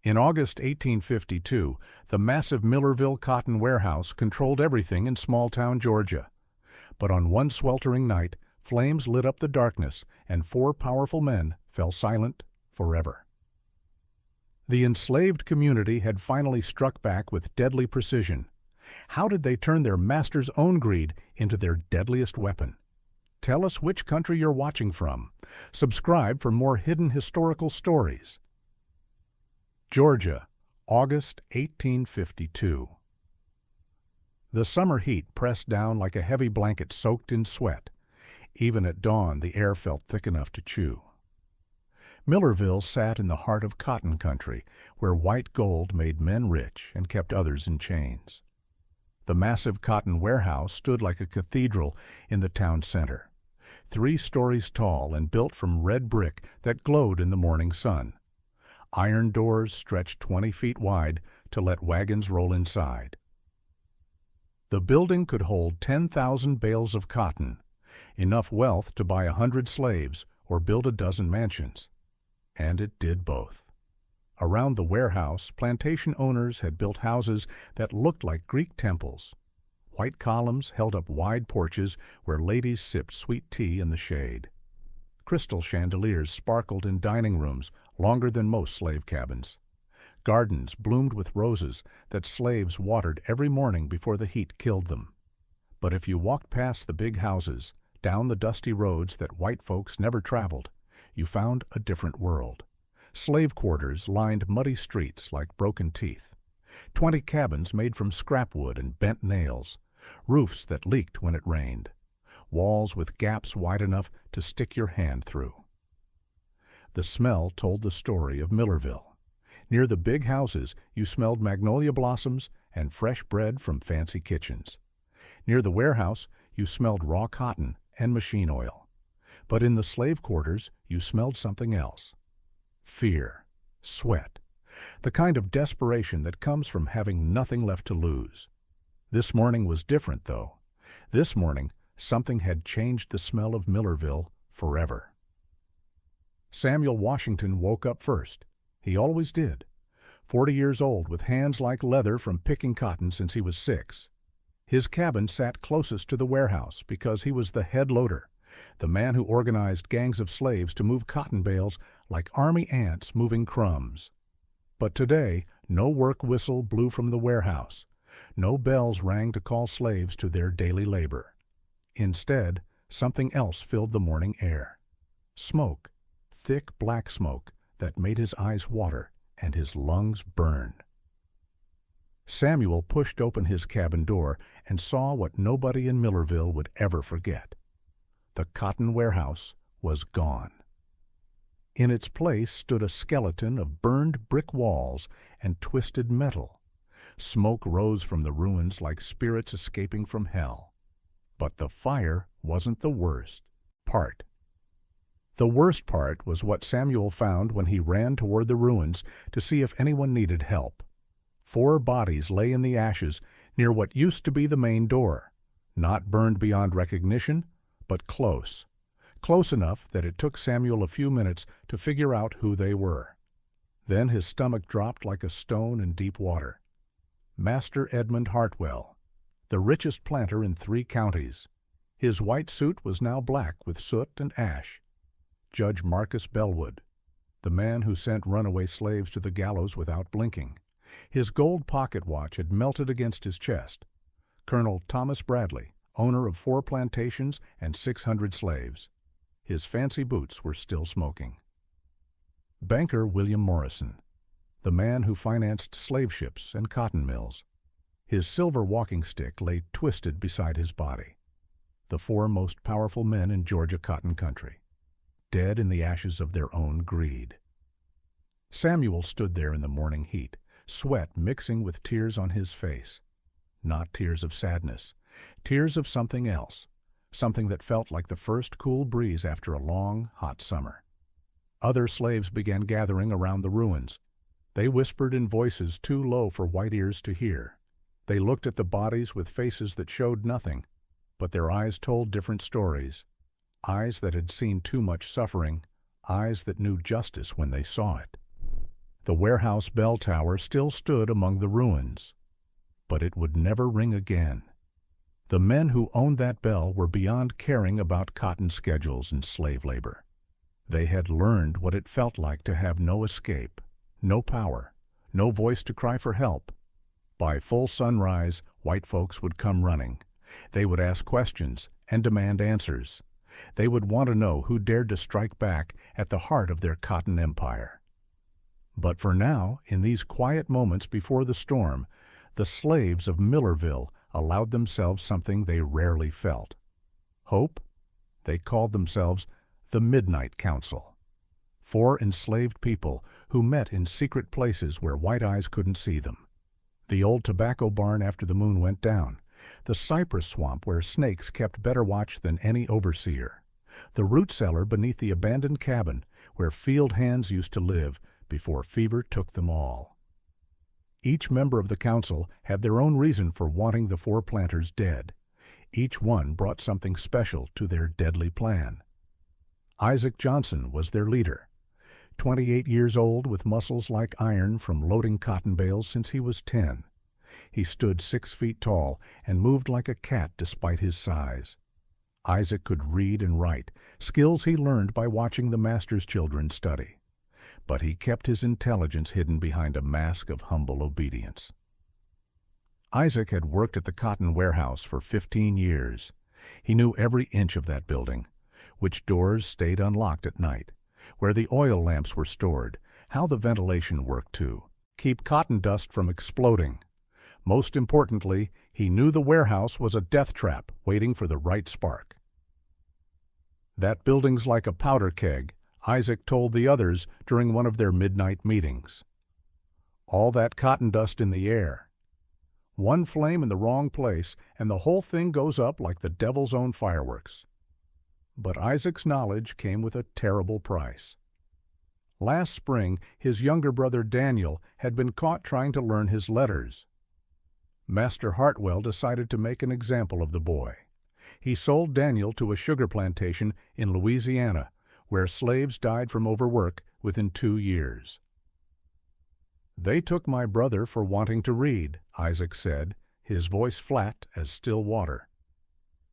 In August 1852, the massive Millerville cotton warehouse controlled everything in small-town Georgia. But on one sweltering night, flames lit up the darkness, and 4 powerful men fell silent forever. The enslaved community had finally struck back with deadly precision. How did they turn their master's own greed into their deadliest weapon? Tell us which country you're watching from. Subscribe for more hidden historical stories. Georgia, August 1852. The summer heat pressed down like a heavy blanket soaked in sweat. Even at dawn, the air felt thick enough to chew. Millerville sat in the heart of cotton country, where white gold made men rich and kept others in chains. The massive cotton warehouse stood like a cathedral in the town center, 3 stories tall and built from red brick that glowed in the morning sun. Iron doors stretched 20 feet wide to let wagons roll inside. The building could hold 10,000 bales of cotton, enough wealth to buy 100 slaves or build a dozen mansions. And it did both. Around the warehouse, plantation owners had built houses that looked like Greek temples. White columns held up wide porches where ladies sipped sweet tea in the shade. Crystal chandeliers sparkled in dining rooms longer than most slave cabins. Gardens bloomed with roses that slaves watered every morning before the heat killed them. But if you walked past the big houses, down the dusty roads that white folks never traveled, you found a different world. Slave quarters lined muddy streets like broken teeth. 20 cabins made from scrap wood and bent nails. Roofs that leaked when it rained. Walls with gaps wide enough to stick your hand through. The smell told the story of Millerville. Near the big houses, you smelled magnolia blossoms and fresh bread from fancy kitchens. Near the warehouse, you smelled raw cotton and machine oil. But in the slave quarters, you smelled something else. Fear, sweat, the kind of desperation that comes from having nothing left to lose. This morning was different, though. This morning, something had changed the smell of Millerville forever. Samuel Washington woke up first. He always did. 40 years old, with hands like leather from picking cotton since he was 6. His cabin sat closest to the warehouse because he was the head loader, the man who organized gangs of slaves to move cotton bales like army ants moving crumbs. But today, no work whistle blew from the warehouse. No bells rang to call slaves to their daily labor. Instead, something else filled the morning air. Smoke, thick black smoke that made his eyes water and his lungs burn. Samuel pushed open his cabin door and saw what nobody in Millerville would ever forget. The cotton warehouse was gone. In its place stood a skeleton of burned brick walls and twisted metal. Smoke rose from the ruins like spirits escaping from hell. But the fire wasn't the worst part. The worst part was what Samuel found when he ran toward the ruins to see if anyone needed help. 4 bodies lay in the ashes near what used to be the main door, not burned beyond recognition, but close. Close enough that it took Samuel a few minutes to figure out who they were. Then his stomach dropped like a stone in deep water. Master Edmund Hartwell, the richest planter in 3 counties. His white suit was now black with soot and ash. Judge Marcus Bellwood, the man who sent runaway slaves to the gallows without blinking. His gold pocket watch had melted against his chest. Colonel Thomas Bradley, owner of 4 plantations and 600 slaves. His fancy boots were still smoking. Banker William Morrison, the man who financed slave ships and cotton mills. His silver walking stick lay twisted beside his body. The 4 most powerful men in Georgia cotton country, dead in the ashes of their own greed. Samuel stood there in the morning heat, sweat mixing with tears on his face. Not tears of sadness, tears of something else, something that felt like the first cool breeze after a long, hot summer. Other slaves began gathering around the ruins. They whispered in voices too low for white ears to hear. They looked at the bodies with faces that showed nothing, but their eyes told different stories. Eyes that had seen too much suffering, eyes that knew justice when they saw it. The warehouse bell tower still stood among the ruins, but it would never ring again. The men who owned that bell were beyond caring about cotton schedules and slave labor. They had learned what it felt like to have no escape, no power, no voice to cry for help. By full sunrise, white folks would come running. They would ask questions and demand answers. They would want to know who dared to strike back at the heart of their cotton empire. But for now, in these quiet moments before the storm, the slaves of Millerville allowed themselves something they rarely felt. Hope? They called themselves the Midnight Council. 4 enslaved people who met in secret places where white eyes couldn't see them. The old tobacco barn after the moon went down, the cypress swamp where snakes kept better watch than any overseer, the root cellar beneath the abandoned cabin where field hands used to live before fever took them all. Each member of the council had their own reason for wanting the 4 planters dead. Each one brought something special to their deadly plan. Isaac Johnson was their leader. 28 years old with muscles like iron from loading cotton bales since he was 10. He stood 6 feet tall and moved like a cat despite his size. Isaac could read and write, skills he learned by watching the master's children study. But he kept his intelligence hidden behind a mask of humble obedience. Isaac had worked at the cotton warehouse for 15 years. He knew every inch of that building, which doors stayed unlocked at night, where the oil lamps were stored, how the ventilation worked to keep cotton dust from exploding. Most importantly, he knew the warehouse was a death trap waiting for the right spark. That building's like a powder keg, Isaac told the others during one of their midnight meetings. All that cotton dust in the air. One flame in the wrong place, and the whole thing goes up like the devil's own fireworks. But Isaac's knowledge came with a terrible price. Last spring, his younger brother Daniel had been caught trying to learn his letters. Master Hartwell decided to make an example of the boy. He sold Daniel to a sugar plantation in Louisiana, where slaves died from overwork within 2 years. "They took my brother for wanting to read," Isaac said, his voice flat as still water.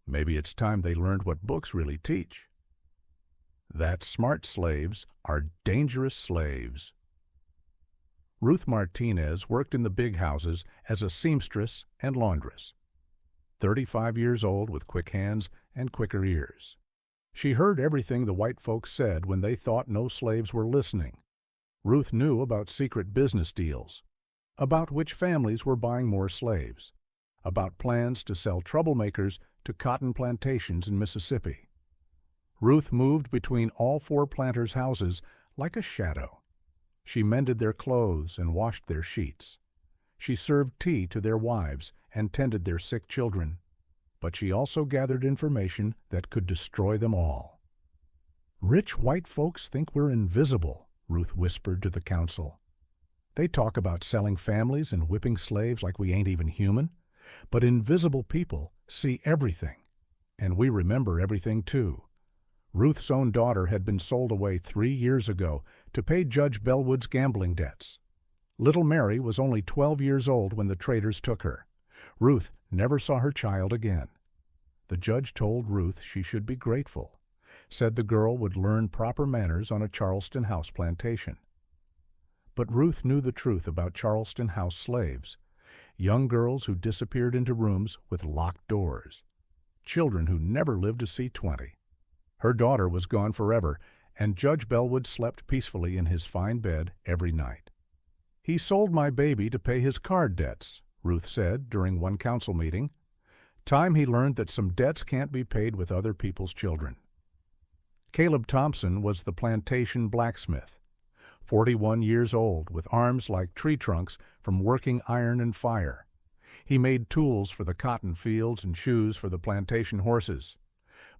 "Maybe it's time they learned what books really teach." That smart slaves are dangerous slaves. Ruth Martinez worked in the big houses as a seamstress and laundress. 35 years old with quick hands and quicker ears. She heard everything the white folks said when they thought no slaves were listening. Ruth knew about secret business deals, about which families were buying more slaves, about plans to sell troublemakers to cotton plantations in Mississippi. Ruth moved between all 4 planters' houses like a shadow. She mended their clothes and washed their sheets. She served tea to their wives and tended their sick children. But she also gathered information that could destroy them all. "Rich white folks think we're invisible," Ruth whispered to the council. "They talk about selling families and whipping slaves like we ain't even human. But invisible people see everything, and we remember everything too." Ruth's own daughter had been sold away 3 years ago to pay Judge Bellwood's gambling debts. Little Mary was only 12 years old when the traders took her. Ruth never saw her child again. The judge told Ruth she should be grateful, said the girl would learn proper manners on a Charleston house plantation. But Ruth knew the truth about Charleston house slaves, young girls who disappeared into rooms with locked doors, children who never lived to see 20. Her daughter was gone forever, and Judge Bellwood slept peacefully in his fine bed every night. "He sold my baby to pay his card debts," Ruth said during one council meeting. "Time he learned that some debts can't be paid with other people's children." Caleb Thompson was the plantation blacksmith, 41 years old, with arms like tree trunks from working iron and fire. He made tools for the cotton fields and shoes for the plantation horses.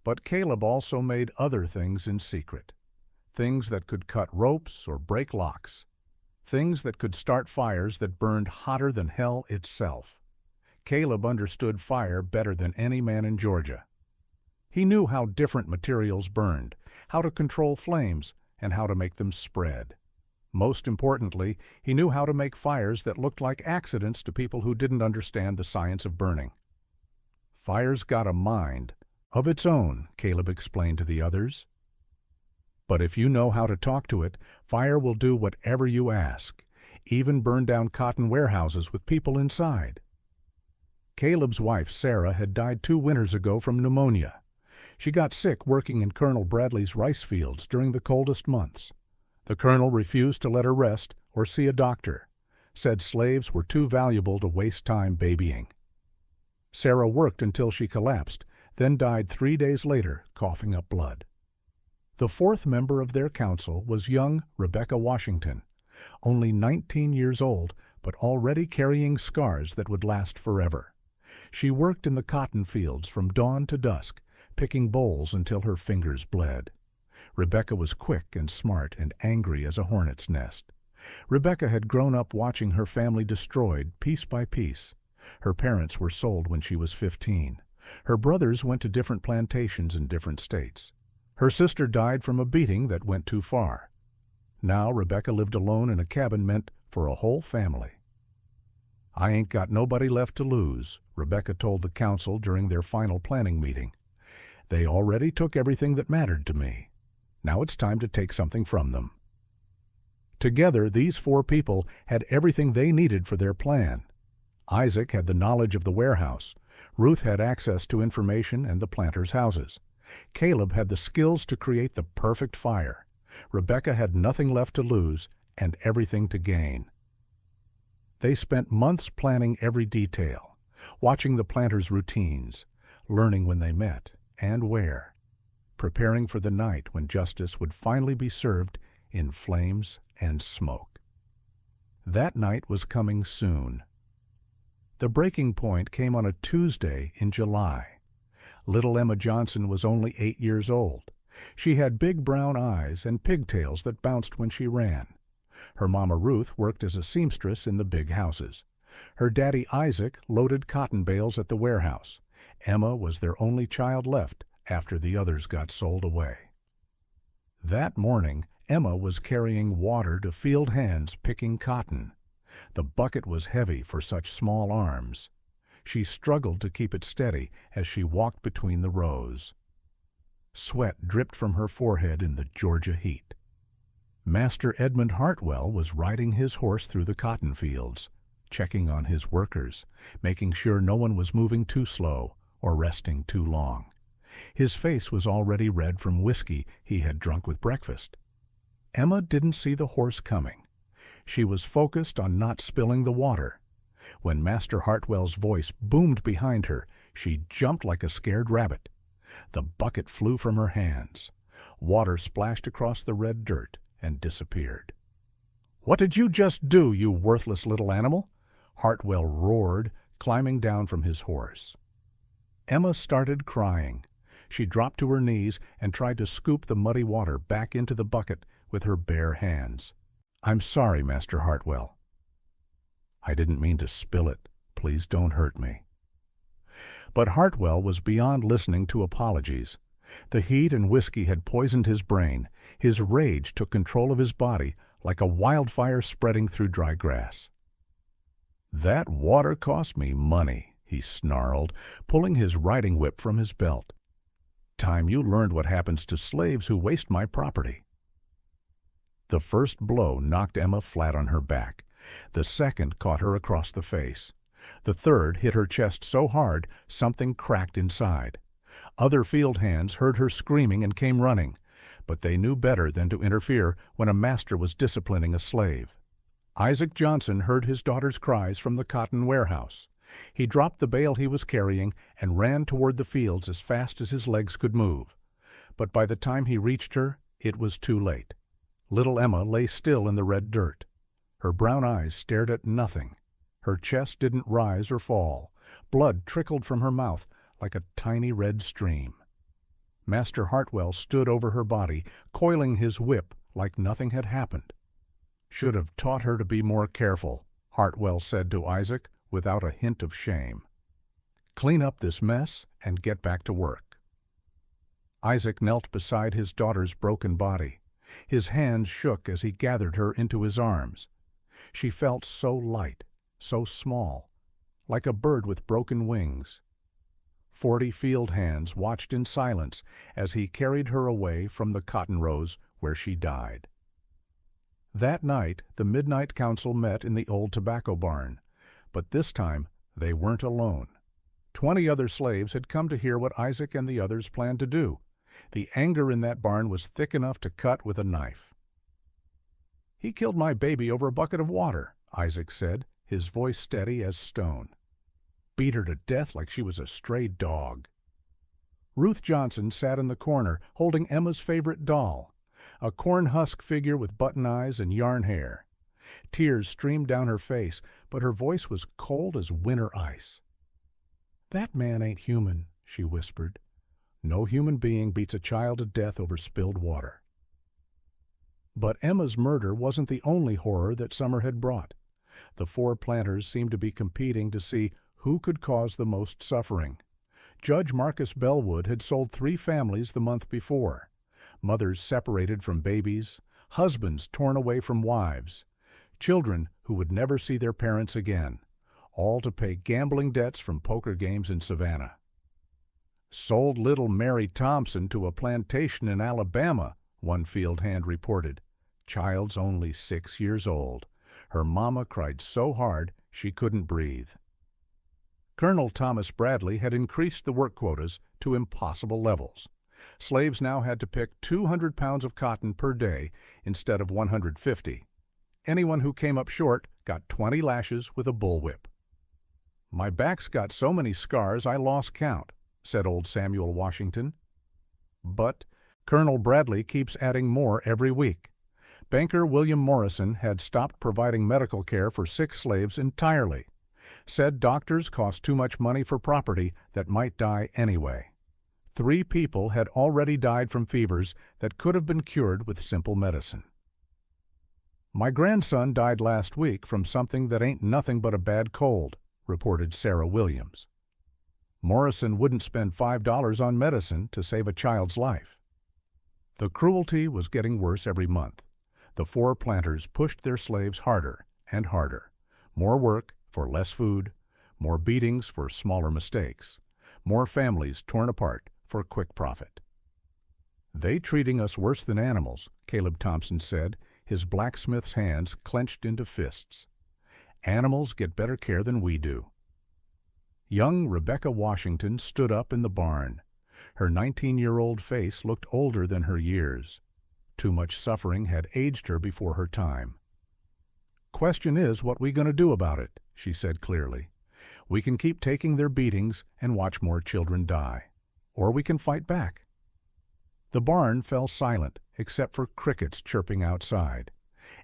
But Caleb also made other things in secret, things that could cut ropes or break locks, things that could start fires that burned hotter than hell itself. Caleb understood fire better than any man in Georgia. He knew how different materials burned, how to control flames, and how to make them spread. Most importantly, he knew how to make fires that looked like accidents to people who didn't understand the science of burning. Fire's got a mind of its own, Caleb explained to the others. But if you know how to talk to it, fire will do whatever you ask, even burn down cotton warehouses with people inside. Caleb's wife, Sarah, had died 2 winters ago from pneumonia. She got sick working in Colonel Bradley's rice fields during the coldest months. The colonel refused to let her rest or see a doctor, said slaves were too valuable to waste time babying. Sarah worked until she collapsed, then died 3 days later, coughing up blood. The 4th member of their council was young Rebecca Washington, only 19 years old, but already carrying scars that would last forever. She worked in the cotton fields from dawn to dusk, picking bolls until her fingers bled. Rebecca was quick and smart and angry as a hornet's nest. Rebecca had grown up watching her family destroyed piece by piece. Her parents were sold when she was 15. Her brothers went to different plantations in different states. Her sister died from a beating that went too far. Now Rebecca lived alone in a cabin meant for a whole family. "I ain't got nobody left to lose," Rebecca told the council during their final planning meeting. "They already took everything that mattered to me. Now it's time to take something from them." Together, these 4 people had everything they needed for their plan. Isaac had the knowledge of the warehouse. Ruth had access to information and the planters' houses. Caleb had the skills to create the perfect fire. Rebecca had nothing left to lose and everything to gain. They spent months planning every detail, watching the planters' routines, learning when they met and where, preparing for the night when justice would finally be served in flames and smoke. That night was coming soon. The breaking point came on a Tuesday in July. Little Emma Johnson was only 8 years old. She had big brown eyes and pigtails that bounced when she ran. Her mama Ruth worked as a seamstress in the big houses. Her daddy Isaac loaded cotton bales at the warehouse. Emma was their only child left after the others got sold away. That morning, Emma was carrying water to field hands picking cotton. The bucket was heavy for such small arms. She struggled to keep it steady as she walked between the rows. Sweat dripped from her forehead in the Georgia heat. Master Edmund Hartwell was riding his horse through the cotton fields, checking on his workers, making sure no one was moving too slow or resting too long. His face was already red from whiskey he had drunk with breakfast. Emma didn't see the horse coming. She was focused on not spilling the water. When Master Hartwell's voice boomed behind her, she jumped like a scared rabbit. The bucket flew from her hands. Water splashed across the red dirt and disappeared. "What did you just do, you worthless little animal?" Hartwell roared, climbing down from his horse. Emma started crying. She dropped to her knees and tried to scoop the muddy water back into the bucket with her bare hands. "I'm sorry, Master Hartwell." "I didn't mean to spill it. Please don't hurt me." But Hartwell was beyond listening to apologies. The heat and whiskey had poisoned his brain. His rage took control of his body like a wildfire spreading through dry grass. "That water cost me money," he snarled, pulling his riding whip from his belt. "Time you learned what happens to slaves who waste my property." The first blow knocked Emma flat on her back. The second caught her across the face. The third hit her chest so hard something cracked inside. Other field hands heard her screaming and came running, but they knew better than to interfere when a master was disciplining a slave. Isaac Johnson heard his daughter's cries from the cotton warehouse. He dropped the bale he was carrying and ran toward the fields as fast as his legs could move. But by the time he reached her, it was too late. Little Emma lay still in the red dirt. Her brown eyes stared at nothing. Her chest didn't rise or fall. Blood trickled from her mouth like a tiny red stream. Master Hartwell stood over her body, coiling his whip like nothing had happened. "Should have taught her to be more careful," Hartwell said to Isaac without a hint of shame. "Clean up this mess and get back to work." Isaac knelt beside his daughter's broken body. His hands shook as he gathered her into his arms. She felt so light, so small, like a bird with broken wings. 40 field hands watched in silence as he carried her away from the cotton rows where she died. That night, the Midnight Council met in the old tobacco barn, but this time they weren't alone. 20 other slaves had come to hear what Isaac and the others planned to do. The anger in that barn was thick enough to cut with a knife. "He killed my baby over a bucket of water," Isaac said, his voice steady as stone. "Beat her to death like she was a stray dog." Ruth Johnson sat in the corner, holding Emma's favorite doll, a corn-husk figure with button eyes and yarn hair. Tears streamed down her face, but her voice was cold as winter ice. "That man ain't human," she whispered. "No human being beats a child to death over spilled water." But Emma's murder wasn't the only horror that summer had brought. The 4 planters seemed to be competing to see who could cause the most suffering. Judge Marcus Bellwood had sold 3 families the month before. Mothers separated from babies, husbands torn away from wives, children who would never see their parents again, all to pay gambling debts from poker games in Savannah. "Sold little Mary Thompson to a plantation in Alabama," one field hand reported. "Child's only 6 years old. Her mama cried so hard she couldn't breathe." Colonel Thomas Bradley had increased the work quotas to impossible levels. Slaves now had to pick 200 pounds of cotton per day instead of 150. Anyone who came up short got 20 lashes with a bullwhip. "My back's got so many scars I lost count," said old Samuel Washington. But Colonel Bradley keeps adding more every week. Banker William Morrison had stopped providing medical care for sick slaves entirely. Said doctors cost too much money for property that might die anyway. 3 people had already died from fevers that could have been cured with simple medicine. "My grandson died last week from something that ain't nothing but a bad cold," reported Sarah Williams. Morrison wouldn't spend $5 on medicine to save a child's life. The cruelty was getting worse every month. The 4 planters pushed their slaves harder and harder. More work for less food, more beatings for smaller mistakes, more families torn apart for quick profit. "They treating us worse than animals," Caleb Thompson said, his blacksmith's hands clenched into fists. "Animals get better care than we do." Young Rebecca Washington stood up in the barn. Her 19-year-old face looked older than her years. Too much suffering had aged her before her time. "Question is what we gonna do about it," she said clearly. "We can keep taking their beatings and watch more children die. Or we can fight back." The barn fell silent, except for crickets chirping outside.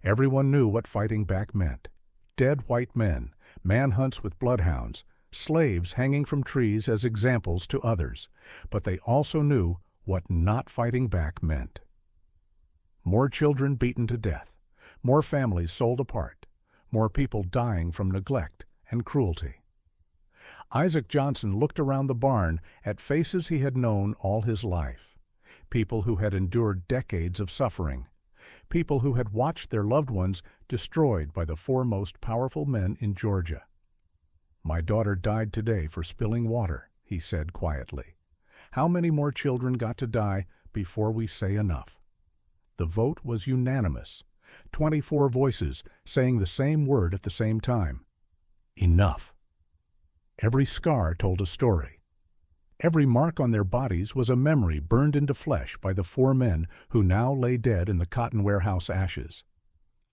Everyone knew what fighting back meant. Dead white men, manhunts with bloodhounds, slaves hanging from trees as examples to others. But they also knew what not fighting back meant. More children beaten to death, more families sold apart, more people dying from neglect and cruelty. Isaac Johnson looked around the barn at faces he had known all his life, people who had endured decades of suffering, people who had watched their loved ones destroyed by the 4 most powerful men in Georgia. "My daughter died today for spilling water," he said quietly. "How many more children got to die before we say enough?" The vote was unanimous, 24 voices saying the same word at the same time. Enough. Every scar told a story. Every mark on their bodies was a memory burned into flesh by the 4 men who now lay dead in the cotton warehouse ashes.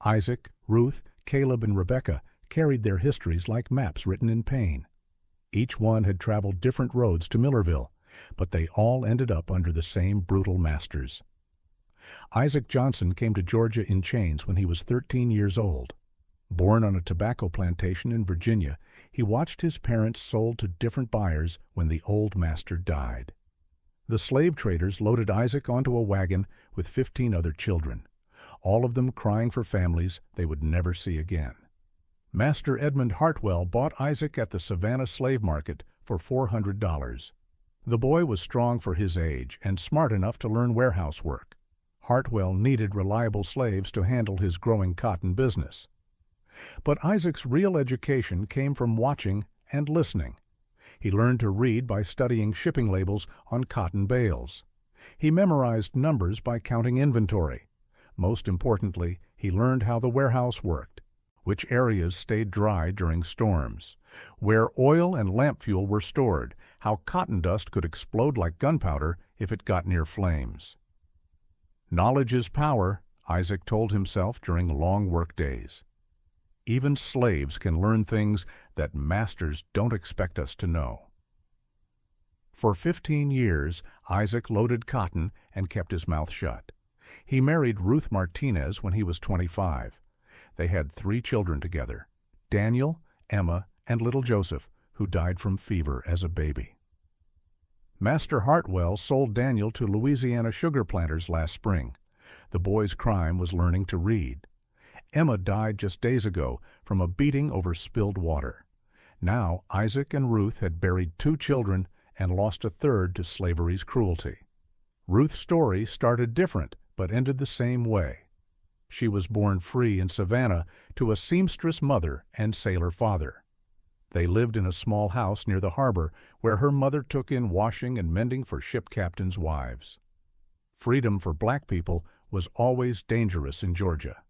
Isaac, Ruth, Caleb, and Rebecca carried their histories like maps written in pain. Each one had traveled different roads to Millerville, but they all ended up under the same brutal masters. Isaac Johnson came to Georgia in chains when he was 13 years old. Born on a tobacco plantation in Virginia, he watched his parents sold to different buyers when the old master died. The slave traders loaded Isaac onto a wagon with 15 other children, all of them crying for families they would never see again. Master Edmund Hartwell bought Isaac at the Savannah slave market for $400. The boy was strong for his age and smart enough to learn warehouse work. Hartwell needed reliable slaves to handle his growing cotton business. But Isaac's real education came from watching and listening. He learned to read by studying shipping labels on cotton bales. He memorized numbers by counting inventory. Most importantly, he learned how the warehouse worked, which areas stayed dry during storms, where oil and lamp fuel were stored, how cotton dust could explode like gunpowder if it got near flames. Knowledge is power, Isaac told himself during long work days. Even slaves can learn things that masters don't expect us to know. For 15 years, Isaac loaded cotton and kept his mouth shut. He married Ruth Martinez when he was 25. They had 3 children together, Daniel, Emma, and little Joseph, who died from fever as a baby. Master Hartwell sold Daniel to Louisiana sugar planters last spring. The boy's crime was learning to read. Emma died just days ago from a beating over spilled water. Now Isaac and Ruth had buried 2 children and lost a third to slavery's cruelty. Ruth's story started different, but ended the same way. She was born free in Savannah to a seamstress mother and sailor father. They lived in a small house near the harbor where her mother took in washing and mending for ship captains' wives. Freedom for black people was always dangerous in Georgia.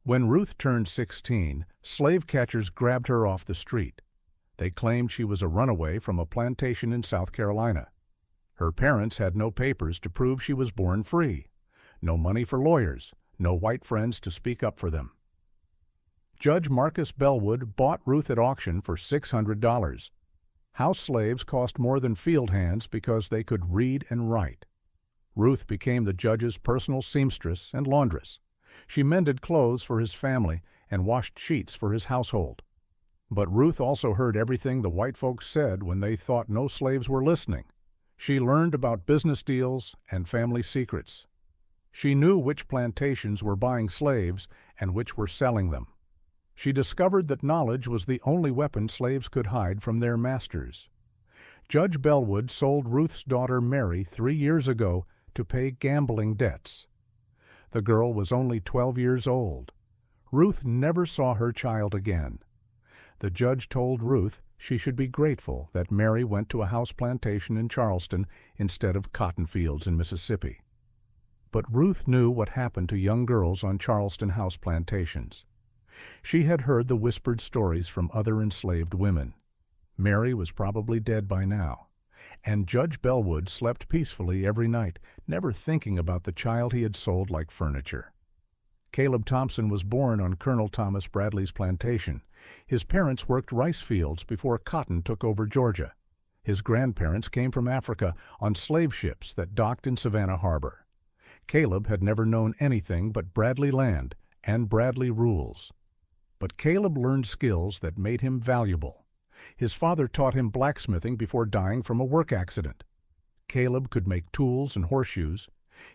When Ruth turned 16, slave catchers grabbed her off the street. They claimed she was a runaway from a plantation in South Carolina. Her parents had no papers to prove she was born free, no money for lawyers, no white friends to speak up for them. Judge Marcus Bellwood bought Ruth at auction for $600. House slaves cost more than field hands because they could read and write. Ruth became the judge's personal seamstress and laundress. She mended clothes for his family and washed sheets for his household. But Ruth also heard everything the white folks said when they thought no slaves were listening. She learned about business deals and family secrets. She knew which plantations were buying slaves and which were selling them. She discovered that knowledge was the only weapon slaves could hide from their masters. Judge Bellwood sold Ruth's daughter Mary 3 years ago to pay gambling debts. The girl was only 12 years old. Ruth never saw her child again. The judge told Ruth she should be grateful that Mary went to a house plantation in Charleston instead of cotton fields in Mississippi. But Ruth knew what happened to young girls on Charleston house plantations. She had heard the whispered stories from other enslaved women. Mary was probably dead by now, and Judge Bellwood slept peacefully every night, never thinking about the child he had sold like furniture. Caleb Thompson was born on Colonel Thomas Bradley's plantation. His parents worked rice fields before cotton took over Georgia. His grandparents came from Africa on slave ships that docked in Savannah Harbor. Caleb had never known anything but Bradley land and Bradley rules. But Caleb learned skills that made him valuable. His father taught him blacksmithing before dying from a work accident. Caleb could make tools and horseshoes.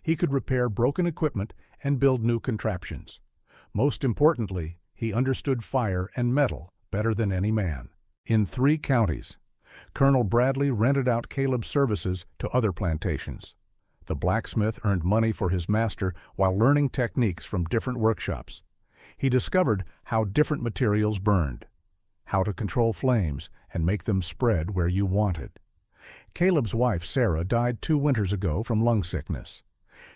He could repair broken equipment and build new contraptions. Most importantly, he understood fire and metal better than any man. In 3 counties, Colonel Bradley rented out Caleb's services to other plantations. The blacksmith earned money for his master while learning techniques from different workshops. He discovered how different materials burned, how to control flames and make them spread where you wanted. Caleb's wife, Sarah, died 2 winters ago from lung sickness.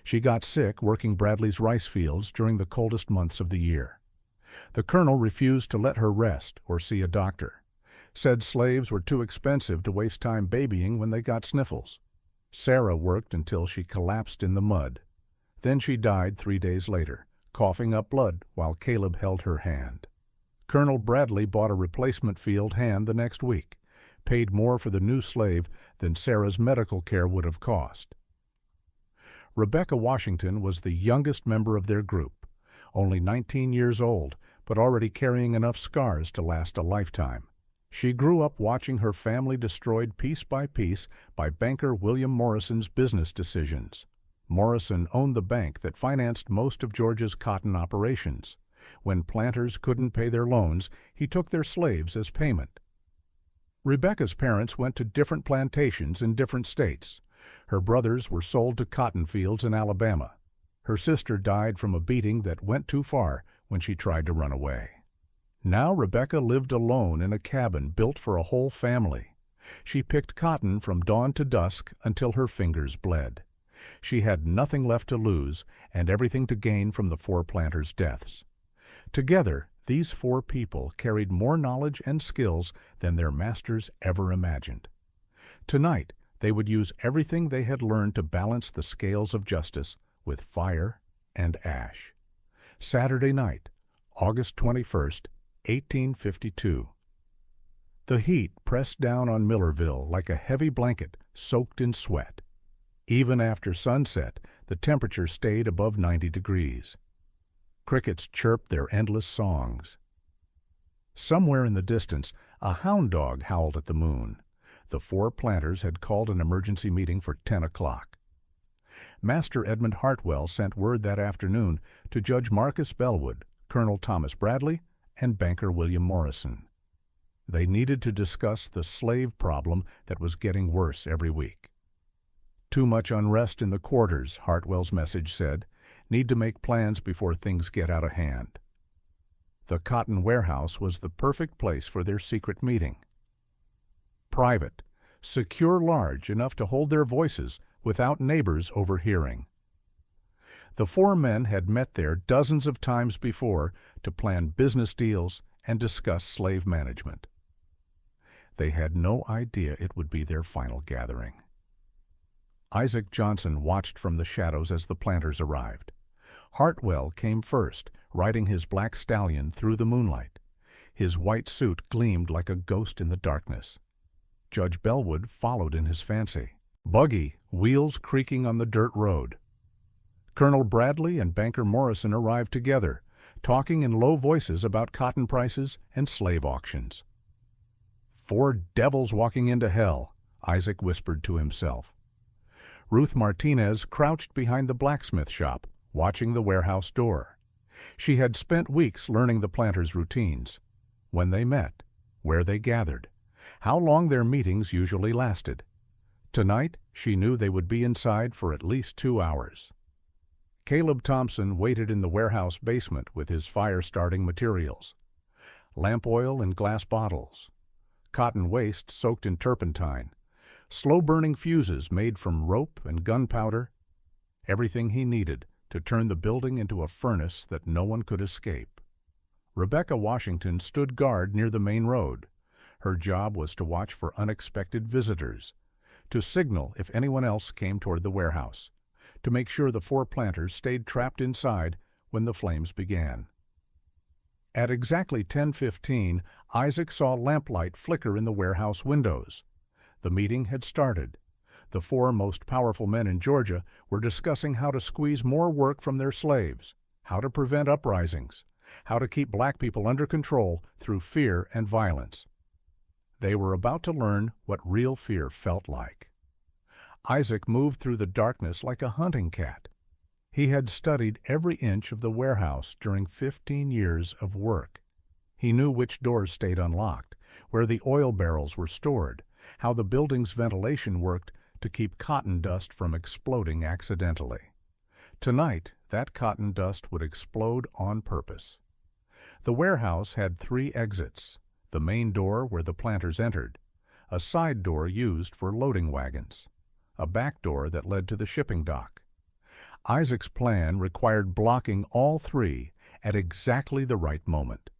She got sick working Bradley's rice fields during the coldest months of the year. The colonel refused to let her rest or see a doctor. Said slaves were too expensive to waste time babying when they got sniffles. Sarah worked until she collapsed in the mud. Then she died 3 days later, coughing up blood while Caleb held her hand. Colonel Bradley bought a replacement field hand the next week, paid more for the new slave than Sarah's medical care would have cost. Rebecca Washington was the youngest member of their group, only 19 years old, but already carrying enough scars to last a lifetime. She grew up watching her family destroyed piece by piece by banker William Morrison's business decisions. Morrison owned the bank that financed most of Georgia's cotton operations. When planters couldn't pay their loans, he took their slaves as payment. Rebecca's parents went to different plantations in different states. Her brothers were sold to cotton fields in Alabama. Her sister died from a beating that went too far when she tried to run away. Now Rebecca lived alone in a cabin built for a whole family. She picked cotton from dawn to dusk until her fingers bled. She had nothing left to lose and everything to gain from the 4 planters' deaths. Together, these 4 people carried more knowledge and skills than their masters ever imagined. Tonight, they would use everything they had learned to balance the scales of justice with fire and ash. Saturday night, August 21st, 1852. The heat pressed down on Millerville like a heavy blanket soaked in sweat. Even after sunset, the temperature stayed above 90 degrees. Crickets chirped their endless songs. Somewhere in the distance, a hound dog howled at the moon. The 4 planters had called an emergency meeting for 10 o'clock. Master Edmund Hartwell sent word that afternoon to Judge Marcus Bellwood, Colonel Thomas Bradley, and banker William Morrison. They needed to discuss the slave problem that was getting worse every week. Too much unrest in the quarters, Hartwell's message said. Need to make plans before things get out of hand. The cotton warehouse was the perfect place for their secret meeting. Private, secure, large enough to hold their voices without neighbors overhearing. The 4 men had met there dozens of times before to plan business deals and discuss slave management. They had no idea it would be their final gathering. Isaac Johnson watched from the shadows as the planters arrived. Hartwell came first, riding his black stallion through the moonlight. His white suit gleamed like a ghost in the darkness. Judge Bellwood followed in his fancy, buggy, wheels creaking on the dirt road. Colonel Bradley and banker Morrison arrived together, talking in low voices about cotton prices and slave auctions. 4 devils walking into hell, Isaac whispered to himself. Ruth Martinez crouched behind the blacksmith shop, watching the warehouse door. She had spent weeks learning the planters' routines, when they met, where they gathered, how long their meetings usually lasted. Tonight, she knew they would be inside for at least 2 hours. Caleb Thompson waited in the warehouse basement with his fire-starting materials. Lamp oil in glass bottles, cotton waste soaked in turpentine, slow-burning fuses made from rope and gunpowder, everything he needed to turn the building into a furnace that no one could escape. Rebecca Washington stood guard near the main road. Her job was to watch for unexpected visitors, to signal if anyone else came toward the warehouse, to make sure the 4 planters stayed trapped inside when the flames began. At exactly 10:15, Isaac saw lamplight flicker in the warehouse windows. The meeting had started. The 4 most powerful men in Georgia were discussing how to squeeze more work from their slaves, how to prevent uprisings, how to keep black people under control through fear and violence. They were about to learn what real fear felt like. Isaac moved through the darkness like a hunting cat. He had studied every inch of the warehouse during 15 years of work. He knew which doors stayed unlocked, where the oil barrels were stored, how the building's ventilation worked to keep cotton dust from exploding accidentally. Tonight, that cotton dust would explode on purpose. The warehouse had 3 exits: the main door where the planters entered, a side door used for loading wagons, a back door that led to the shipping dock. Isaac's plan required blocking all 3 at exactly the right moment.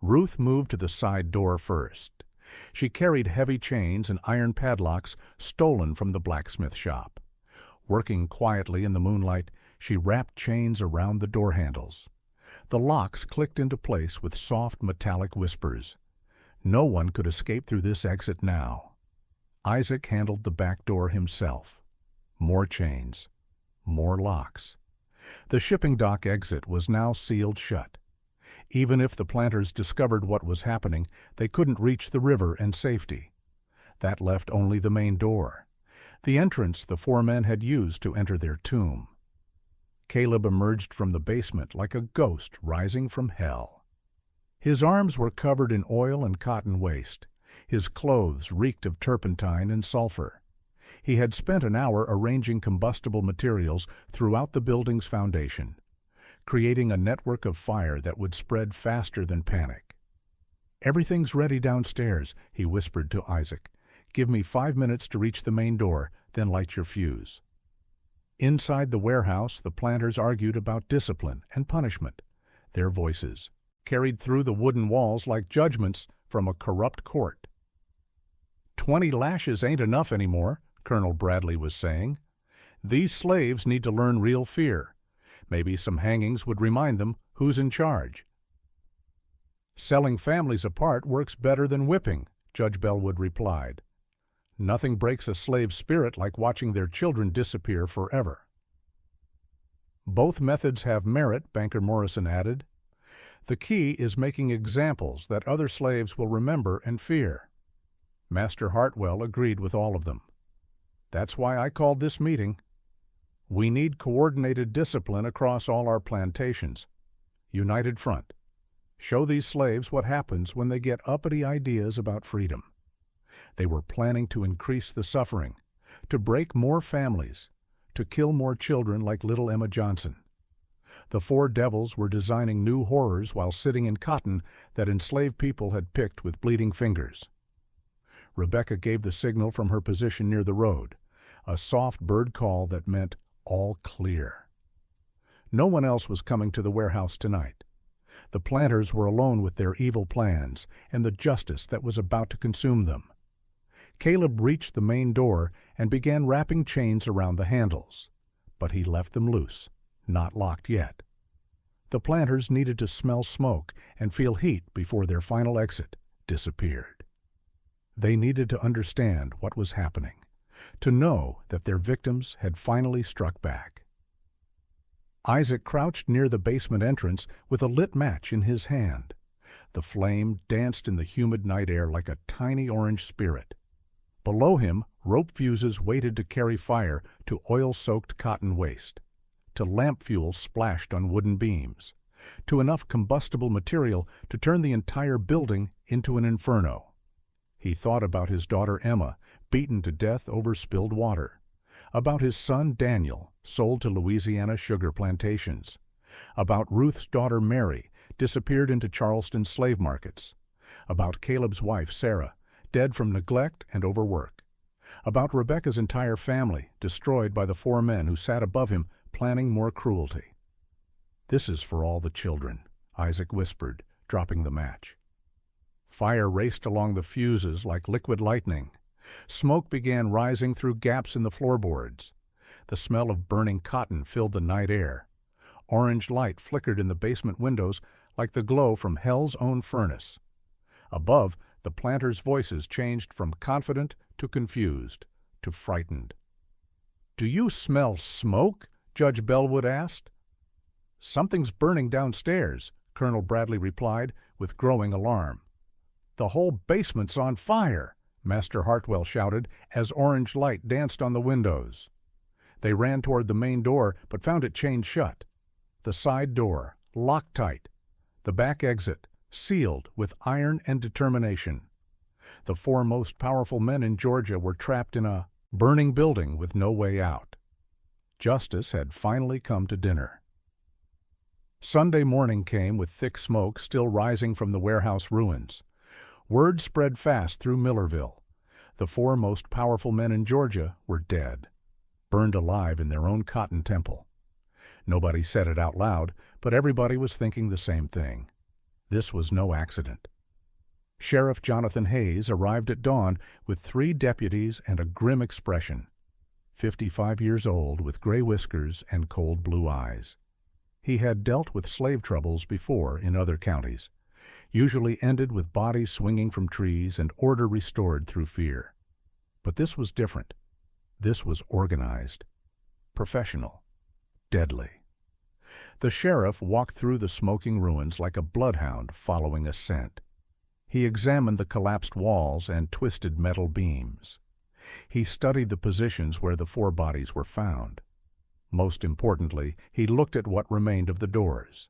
Ruth moved to the side door first. She carried heavy chains and iron padlocks stolen from the blacksmith shop. Working quietly in the moonlight, she wrapped chains around the door handles. The locks clicked into place with soft metallic whispers. No one could escape through this exit now. Isaac handled the back door himself. More chains. More locks. The shipping dock exit was now sealed shut. Even if the planters discovered what was happening, they couldn't reach the river and safety. That left only the main door, the entrance the 4 men had used to enter their tomb. Caleb emerged from the basement like a ghost rising from hell. His arms were covered in oil and cotton waste. His clothes reeked of turpentine and sulfur. He had spent an hour arranging combustible materials throughout the building's foundation, creating a network of fire that would spread faster than panic. "Everything's ready downstairs," he whispered to Isaac. "Give me 5 minutes to reach the main door, then light your fuse." Inside the warehouse, the planters argued about discipline and punishment. Their voices carried through the wooden walls like judgments from a corrupt court. 20 lashes ain't enough anymore," Colonel Bradley was saying. "These slaves need to learn real fear. Maybe some hangings would remind them who's in charge." "Selling families apart works better than whipping," Judge Bellwood replied. "Nothing breaks a slave's spirit like watching their children disappear forever." "Both methods have merit," Banker Morrison added. "The key is making examples that other slaves will remember and fear." Master Hartwell agreed with all of them. "That's why I called this meeting. We need coordinated discipline across all our plantations. United front. Show these slaves what happens when they get uppity ideas about freedom." They were planning to increase the suffering, to break more families, to kill more children like little Emma Johnson. The four devils were designing new horrors while sitting in cotton that enslaved people had picked with bleeding fingers. Rebecca gave the signal from her position near the road, a soft bird call that meant all clear. No one else was coming to the warehouse tonight. The planters were alone with their evil plans and the justice that was about to consume them. Caleb reached the main door and began wrapping chains around the handles, but he left them loose, not locked yet. The planters needed to smell smoke and feel heat before their final exit disappeared. They needed to understand what was happening, to know that their victims had finally struck back. Isaac crouched near the basement entrance with a lit match in his hand. The flame danced in the humid night air like a tiny orange spirit. Below him, rope fuses waited to carry fire to oil-soaked cotton waste, to lamp fuel splashed on wooden beams, to enough combustible material to turn the entire building into an inferno. He thought about his daughter Emma, beaten to death over spilled water, about his son Daniel, sold to Louisiana sugar plantations, about Ruth's daughter Mary, disappeared into Charleston slave markets, about Caleb's wife Sarah, dead from neglect and overwork, about Rebecca's entire family, destroyed by the four men who sat above him planning more cruelty. "This is for all the children," Isaac whispered, dropping the match. Fire raced along the fuses like liquid lightning. Smoke began rising through gaps in the floorboards. The smell of burning cotton filled the night air. Orange light flickered in the basement windows like the glow from hell's own furnace. Above, the planters' voices changed from confident to confused to frightened. "Do you smell smoke?" Judge Bellwood asked. "Something's burning downstairs," Colonel Bradley replied with growing alarm. "The whole basement's on fire," Master Hartwell shouted as orange light danced on the windows. They ran toward the main door but found it chained shut. The side door, locked tight. The back exit, sealed with iron and determination. The four most powerful men in Georgia were trapped in a burning building with no way out. Justice had finally come to dinner. Sunday morning came with thick smoke still rising from the warehouse ruins. Word spread fast through Millerville. The four most powerful men in Georgia were dead, burned alive in their own cotton temple. Nobody said it out loud, but everybody was thinking the same thing. This was no accident. Sheriff Jonathan Hayes arrived at dawn with 3 deputies and a grim expression. 55 years old, with gray whiskers and cold blue eyes. He had dealt with slave troubles before in other counties, usually ended with bodies swinging from trees and order restored through fear. But this was different. This was organized, professional, deadly. The sheriff walked through the smoking ruins like a bloodhound following a scent. He examined the collapsed walls and twisted metal beams. He studied the positions where the 4 bodies were found. Most importantly, he looked at what remained of the doors.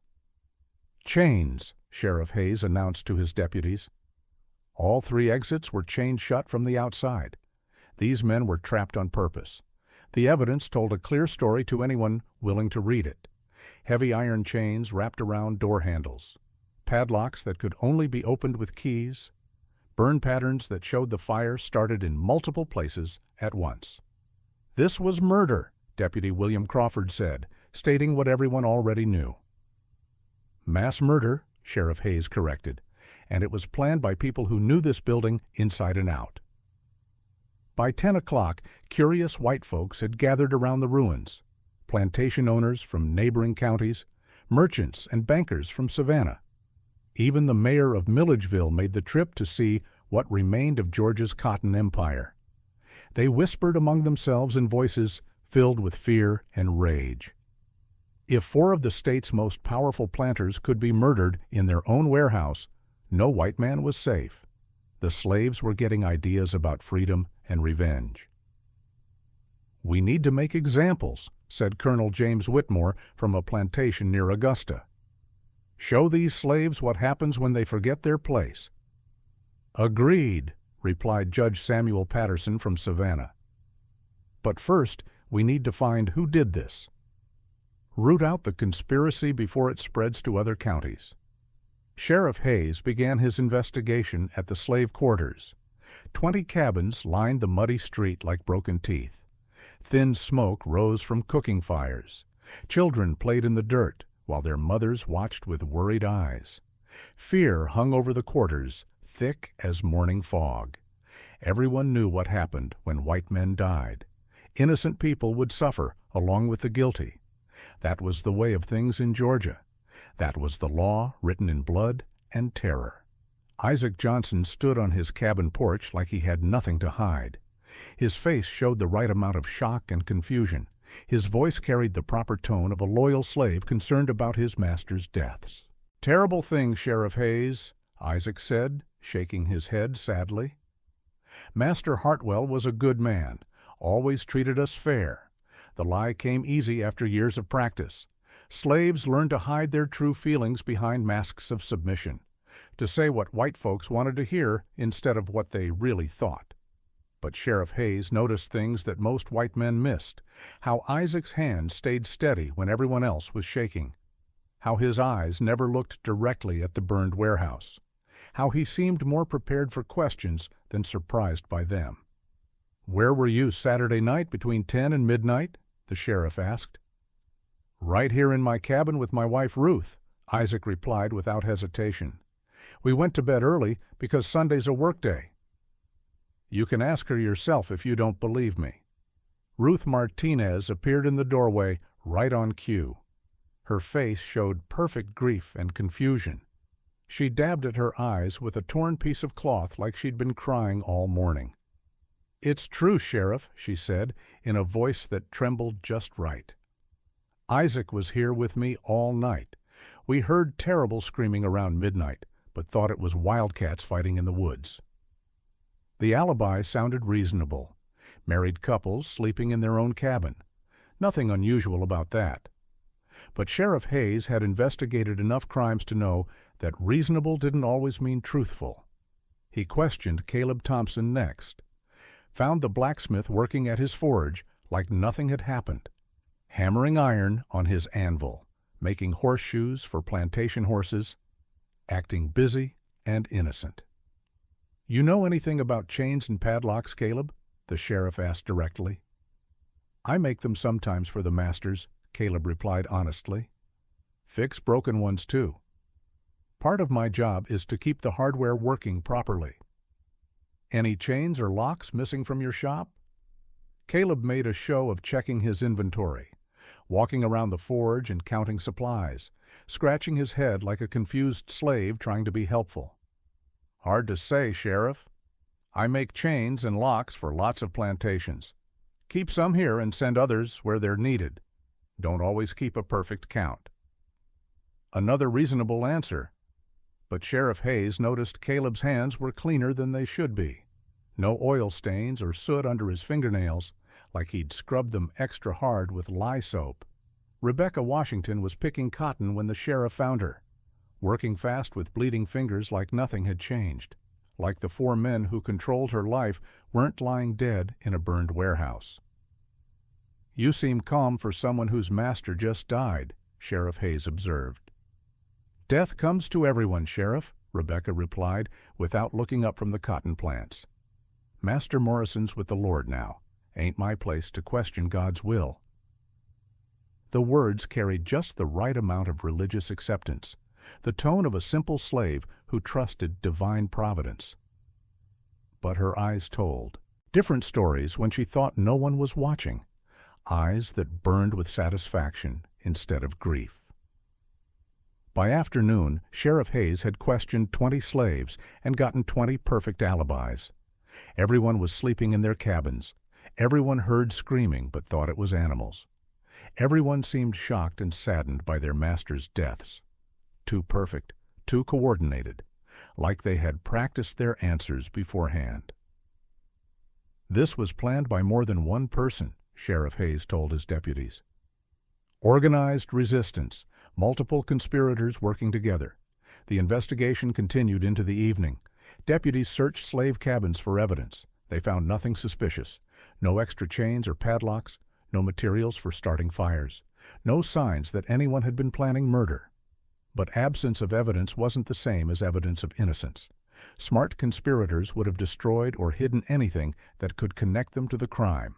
"Chains," Sheriff Hayes announced to his deputies. All 3 exits were chained shut from the outside. These men were trapped on purpose. The evidence told a clear story to anyone willing to read it. Heavy iron chains wrapped around door handles, padlocks that could only be opened with keys, burn patterns that showed the fire started in multiple places at once. "This was murder," Deputy William Crawford said, stating what everyone already knew. "Mass murder," Sheriff Hayes corrected, "and it was planned by people who knew this building inside and out." By 10 o'clock, curious white folks had gathered around the ruins. Plantation owners from neighboring counties, merchants and bankers from Savannah. Even the mayor of Millerville made the trip to see what remained of Georgia's cotton empire. They whispered among themselves in voices filled with fear and rage. If 4 of the state's most powerful planters could be murdered in their own warehouse, no white man was safe. The slaves were getting ideas about freedom and revenge. "We need to make examples," said Colonel James Whitmore from a plantation near Augusta. "Show these slaves what happens when they forget their place." "Agreed," replied Judge Samuel Patterson from Savannah. "But first, we need to find who did this. Root out the conspiracy before it spreads to other counties." Sheriff Hayes began his investigation at the slave quarters. 20 cabins lined the muddy street like broken teeth. Thin smoke rose from cooking fires. Children played in the dirt, while their mothers watched with worried eyes. Fear hung over the quarters, thick as morning fog. Everyone knew what happened when white men died. Innocent people would suffer along with the guilty. That was the way of things in Georgia. That was the law written in blood and terror. Isaac Johnson stood on his cabin porch like he had nothing to hide. His face showed the right amount of shock and confusion. His voice carried the proper tone of a loyal slave concerned about his master's deaths. "Terrible thing, Sheriff Hayes," Isaac said, shaking his head sadly. "Master Hartwell was a good man, always treated us fair. The lie came easy after years of practice. Slaves learned to hide their true feelings behind masks of submission, to say what white folks wanted to hear instead of what they really thought." But Sheriff Hayes noticed things that most white men missed: how Isaac's hand stayed steady when everyone else was shaking, how his eyes never looked directly at the burned warehouse, how he seemed more prepared for questions than surprised by them. "Where were you Saturday night between 10 and midnight?" the sheriff asked. "Right here in my cabin with my wife Ruth," Isaac replied without hesitation. "We went to bed early because Sunday's a work day." "You can ask her yourself if you don't believe me." Ruth Martinez appeared in the doorway right on cue. Her face showed perfect grief and confusion. She dabbed at her eyes with a torn piece of cloth like she'd been crying all morning. "It's true, Sheriff," she said, in a voice that trembled just right. "Isaac was here with me all night. We heard terrible screaming around midnight, but thought it was wildcats fighting in the woods." The alibi sounded reasonable. Married couples sleeping in their own cabin. Nothing unusual about that. But Sheriff Hayes had investigated enough crimes to know that reasonable didn't always mean truthful. He questioned Caleb Thompson next. Found the blacksmith working at his forge like nothing had happened, hammering iron on his anvil, making horseshoes for plantation horses, acting busy and innocent. "You know anything about chains and padlocks, Caleb?" the sheriff asked directly. "I make them sometimes for the masters," Caleb replied honestly. "Fix broken ones, too. Part of my job is to keep the hardware working properly." "Any chains or locks missing from your shop?" Caleb made a show of checking his inventory, walking around the forge and counting supplies, scratching his head like a confused slave trying to be helpful. "Hard to say, Sheriff. I make chains and locks for lots of plantations. Keep some here and send others where they're needed. Don't always keep a perfect count." Another reasonable answer. But Sheriff Hayes noticed Caleb's hands were cleaner than they should be. No oil stains or soot under his fingernails, like he'd scrubbed them extra hard with lye soap. Rebecca Washington was picking cotton when the sheriff found her, working fast with bleeding fingers like nothing had changed. like the 4 men who controlled her life, weren't lying dead in a burned warehouse. "You seem calm for someone whose master just died," Sheriff Hayes observed. "Death comes to everyone, Sheriff," Rebecca replied, without looking up from the cotton plants. "Master Morrison's with the Lord now. Ain't my place to question God's will." The words carried just the right amount of religious acceptance, the tone of a simple slave who trusted divine providence. But her eyes told different stories when she thought no one was watching, eyes that burned with satisfaction instead of grief. By afternoon, Sheriff Hayes had questioned 20 slaves and gotten 20 perfect alibis. Everyone was sleeping in their cabins. Everyone heard screaming but thought it was animals. Everyone seemed shocked and saddened by their masters' deaths. Too perfect, too coordinated, like they had practiced their answers beforehand. This was planned by more than one person, Sheriff Hayes told his deputies. Organized resistance, multiple conspirators working together. The investigation continued into the evening. Deputies searched slave cabins for evidence. They found nothing suspicious. No extra chains or padlocks, no materials for starting fires, no signs that anyone had been planning murder. But absence of evidence wasn't the same as evidence of innocence. Smart conspirators would have destroyed or hidden anything that could connect them to the crime.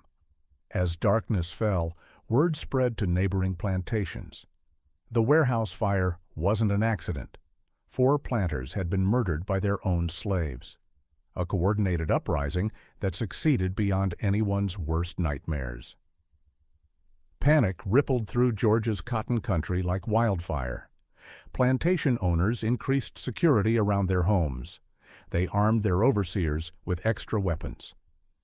As darkness fell, word spread to neighboring plantations. The warehouse fire wasn't an accident. 4 planters had been murdered by their own slaves. A coordinated uprising that succeeded beyond anyone's worst nightmares. Panic rippled through Georgia's cotton country like wildfire. Plantation owners increased security around their homes. They armed their overseers with extra weapons.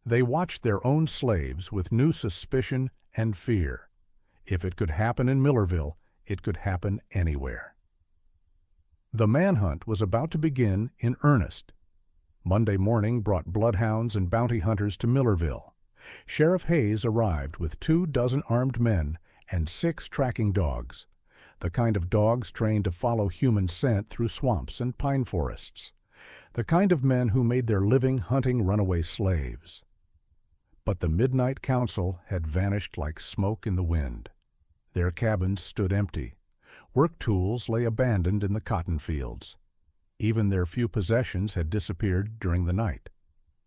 They watched their own slaves with new suspicion and fear. If it could happen in Millerville, it could happen anywhere. The manhunt was about to begin in earnest. Monday morning brought bloodhounds and bounty hunters to Millerville. Sheriff Hayes arrived with 24 armed men and 6 tracking dogs, the kind of dogs trained to follow human scent through swamps and pine forests, the kind of men who made their living hunting runaway slaves. But the midnight council had vanished like smoke in the wind. Their cabins stood empty. Work tools lay abandoned in the cotton fields. Even their few possessions had disappeared during the night.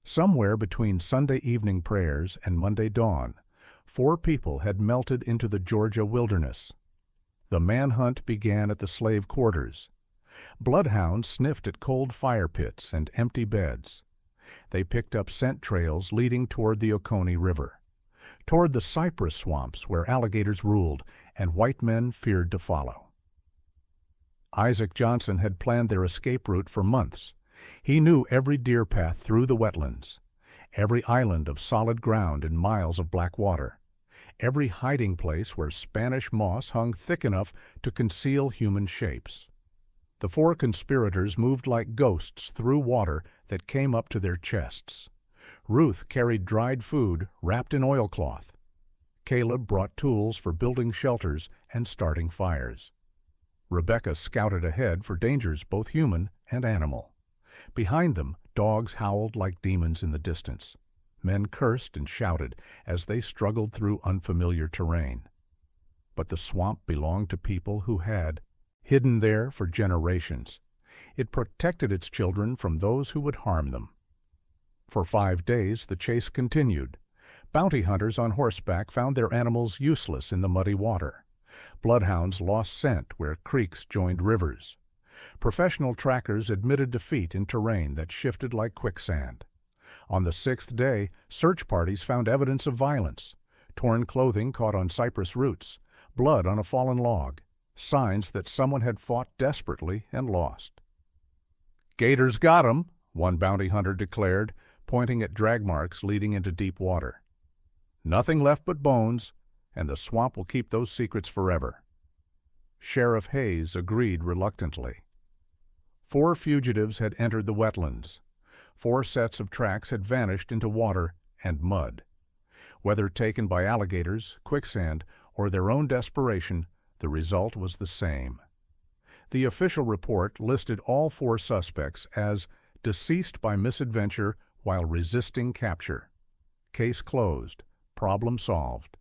Somewhere between Sunday evening prayers and Monday dawn, 4 people had melted into the Georgia wilderness. The manhunt began at the slave quarters. Bloodhounds sniffed at cold fire pits and empty beds. They picked up scent trails leading toward the Oconee River, toward the cypress swamps where alligators ruled and white men feared to follow. Isaac Johnson had planned their escape route for months. He knew every deer path through the wetlands, every island of solid ground and miles of black water, every hiding place where Spanish moss hung thick enough to conceal human shapes. The 4 conspirators moved like ghosts through water that came up to their chests. Ruth carried dried food wrapped in oilcloth. Caleb brought tools for building shelters and starting fires. Rebecca scouted ahead for dangers both human and animal. Behind them, dogs howled like demons in the distance. Men cursed and shouted as they struggled through unfamiliar terrain. But the swamp belonged to people who had hidden there for generations. It protected its children from those who would harm them. For 5 days, the chase continued. Bounty hunters on horseback found their animals useless in the muddy water. Bloodhounds lost scent where creeks joined rivers. Professional trackers admitted defeat in terrain that shifted like quicksand. On the 6th day, search parties found evidence of violence, torn clothing caught on cypress roots, blood on a fallen log, signs that someone had fought desperately and lost. "Gators got 'em," one bounty hunter declared, pointing at drag marks leading into deep water. "Nothing left but bones, and the swamp will keep those secrets forever." Sheriff Hayes agreed reluctantly. 4 fugitives had entered the wetlands. 4 sets of tracks had vanished into water and mud. Whether taken by alligators, quicksand, or their own desperation, the result was the same. The official report listed all 4 suspects as Deceased by misadventure while resisting capture. Case closed. Problem solved.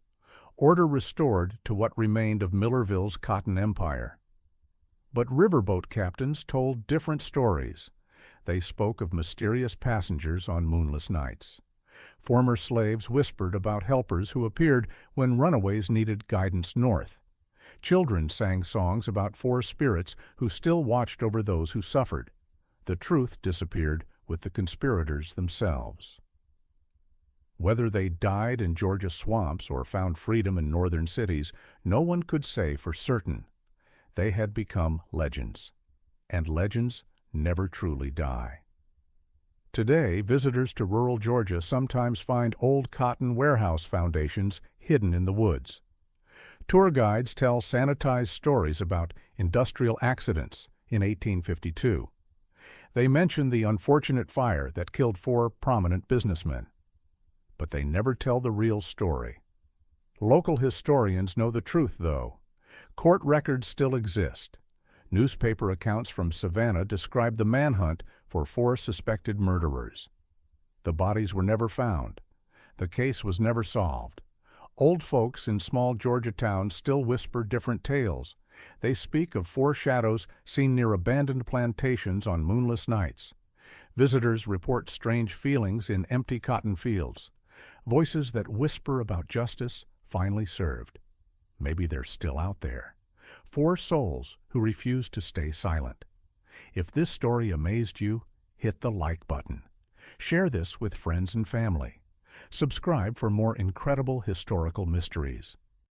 Order restored to what remained of Millerville's cotton empire. But riverboat captains told different stories. They spoke of mysterious passengers on moonless nights. Former slaves whispered about helpers who appeared when runaways needed guidance north. Children sang songs about four spirits who still watched over those who suffered. The truth disappeared with the conspirators themselves. Whether they died in Georgia swamps or found freedom in northern cities, no one could say for certain. They had become legends, and legends never truly die. Today, visitors to rural Georgia sometimes find old cotton warehouse foundations hidden in the woods. Tour guides tell sanitized stories about industrial accidents in 1852. They mention the unfortunate fire that killed 4 prominent businessmen. But they never tell the real story. Local historians know the truth, though. Court records still exist. Newspaper accounts from Savannah describe the manhunt for 4 suspected murderers. The bodies were never found. The case was never solved. Old folks in small Georgia towns still whisper different tales. They speak of 4 shadows seen near abandoned plantations on moonless nights. Visitors report strange feelings in empty cotton fields. Voices that whisper about justice finally served. Maybe they're still out there. 4 souls who refuse to stay silent. If this story amazed you, hit the like button. Share this with friends and family. Subscribe for more incredible historical mysteries.